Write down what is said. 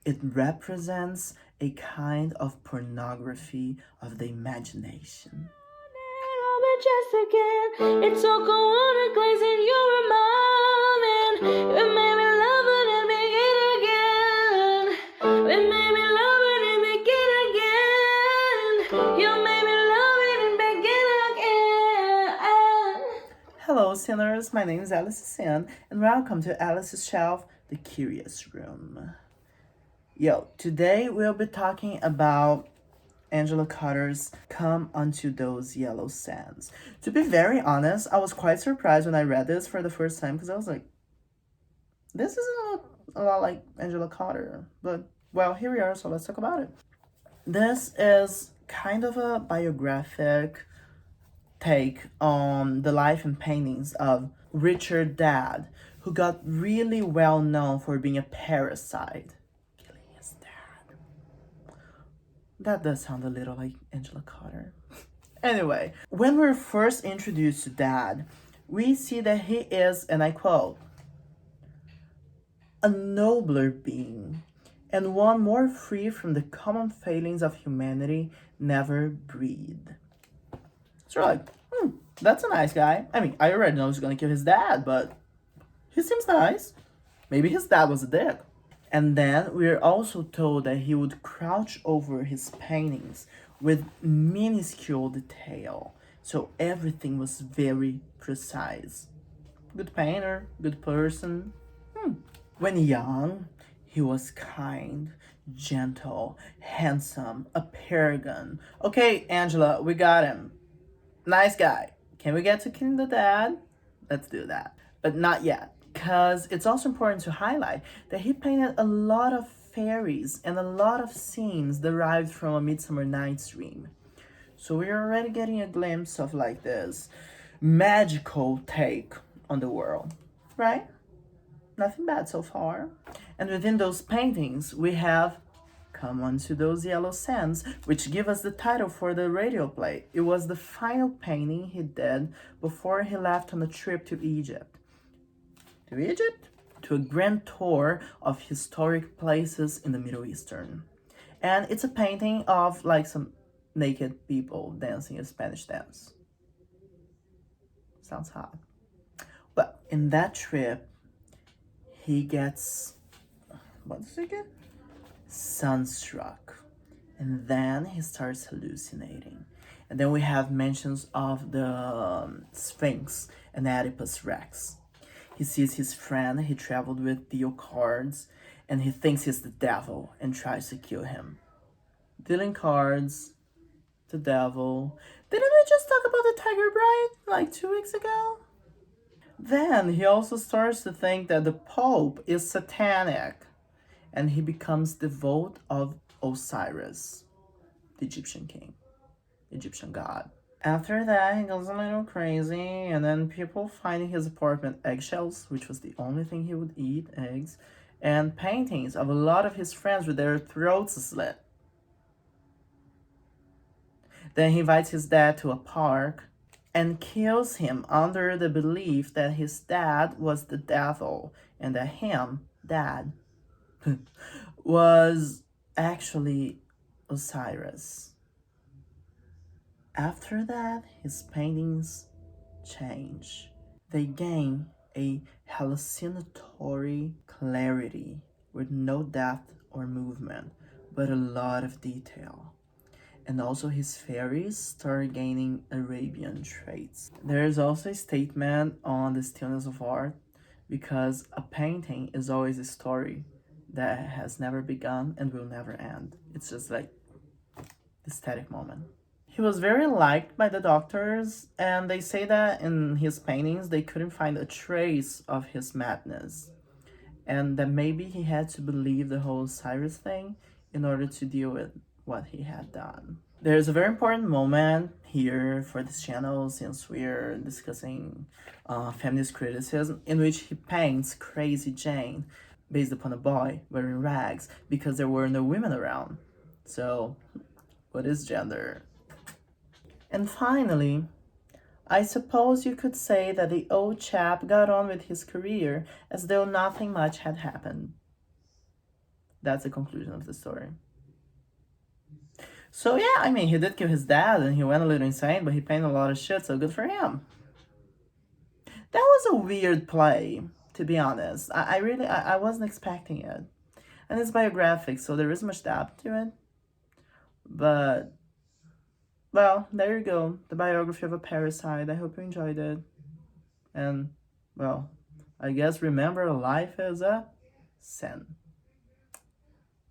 It represents a kind of pornography of the imagination. Just again, it's so cold and glazing you remind me. It made me love it and begin again. It made me love it and begin again. You made me love it and begin again. Hello, sinners. My name is Alice Sin, and welcome to Alice's Shelf, the Curious Room. Today we'll be talking about Angela Carter's Come Unto Those Yellow Sands. To be very honest, I was quite surprised when I read this for the first time because I was like, this isn't a lot like Angela Carter. But, well, here we are, so let's talk about it. This is kind of a biographic take on the life and paintings of Richard Dad, who got really well known for being a parricide. Killing his dad. That does sound a little like Angela Carter. Anyway, when we're first introduced to Dad, we see that he is, and I quote, a nobler being, and one more free from the common failings of humanity never breathed. So you're like, that's a nice guy. I mean, I already know he's gonna kill his dad, but he seems nice. Maybe his dad was a dick. And then we're also told that he would crouch over his paintings with minuscule detail. So everything was very precise. Good painter, good person. When young, he was kind, gentle, handsome, a paragon. Okay, Angela, we got him. Nice guy. Can we get to killing the dad? Let's do that. But not yet. Because it's also important to highlight that he painted a lot of fairies and a lot of scenes derived from A Midsummer Night's Dream. So we're already getting a glimpse of like this magical take on the world, right? Nothing bad so far. And within those paintings, we have Come Unto Those Yellow Sands, which give us the title for the radio play. It was the final painting he did before he left on a trip to Egypt. To Egypt? To a grand tour of historic places in the Middle Eastern. And it's a painting of like some naked people dancing a Spanish dance. Sounds hot. Well, in that trip, he gets, what does he get? Sunstruck. And then he starts hallucinating. And then we have mentions of the Sphinx and Oedipus Rex. He sees his friend he traveled with deal cards, and he thinks he's the devil and tries to kill him. Dealing cards, the devil. Didn't we just talk about the Tiger Bride like 2 weeks ago? Then he also starts to think that the Pope is satanic, and he becomes devout of Osiris, the Egyptian king, Egyptian god. After that, he goes a little crazy, and then people find in his apartment eggshells, which was the only thing he would eat, eggs, and paintings of a lot of his friends with their throats slit. Then he invites his dad to a park and kills him under the belief that his dad was the devil and that him, Dad, was actually Osiris. After that, his paintings change. They gain a hallucinatory clarity with no depth or movement, but a lot of detail. And also his fairies start gaining Arabian traits. There is also a statement on the stillness of art, because a painting is always a story that has never begun and will never end. It's just like the static moment. He was very liked by the doctors, and they say that in his paintings they couldn't find a trace of his madness, and that maybe he had to believe the whole Cyrus thing in order to deal with what he had done. There's a very important moment here for this channel, since we're discussing feminist criticism, in which he paints Crazy Jane based upon a boy wearing rags because there were no women around. So, what is gender? And finally, I suppose you could say that the old chap got on with his career as though nothing much had happened. That's the conclusion of the story. So yeah, I mean, he did kill his dad and he went a little insane, but he paid a lot of shit, so good for him. That was a weird play, to be honest. I really, I wasn't expecting it. And it's biographic, so there isn't much depth to it. But, well, there you go. The biography of a parricide. I hope you enjoyed it. And, well, I guess remember life is a sin.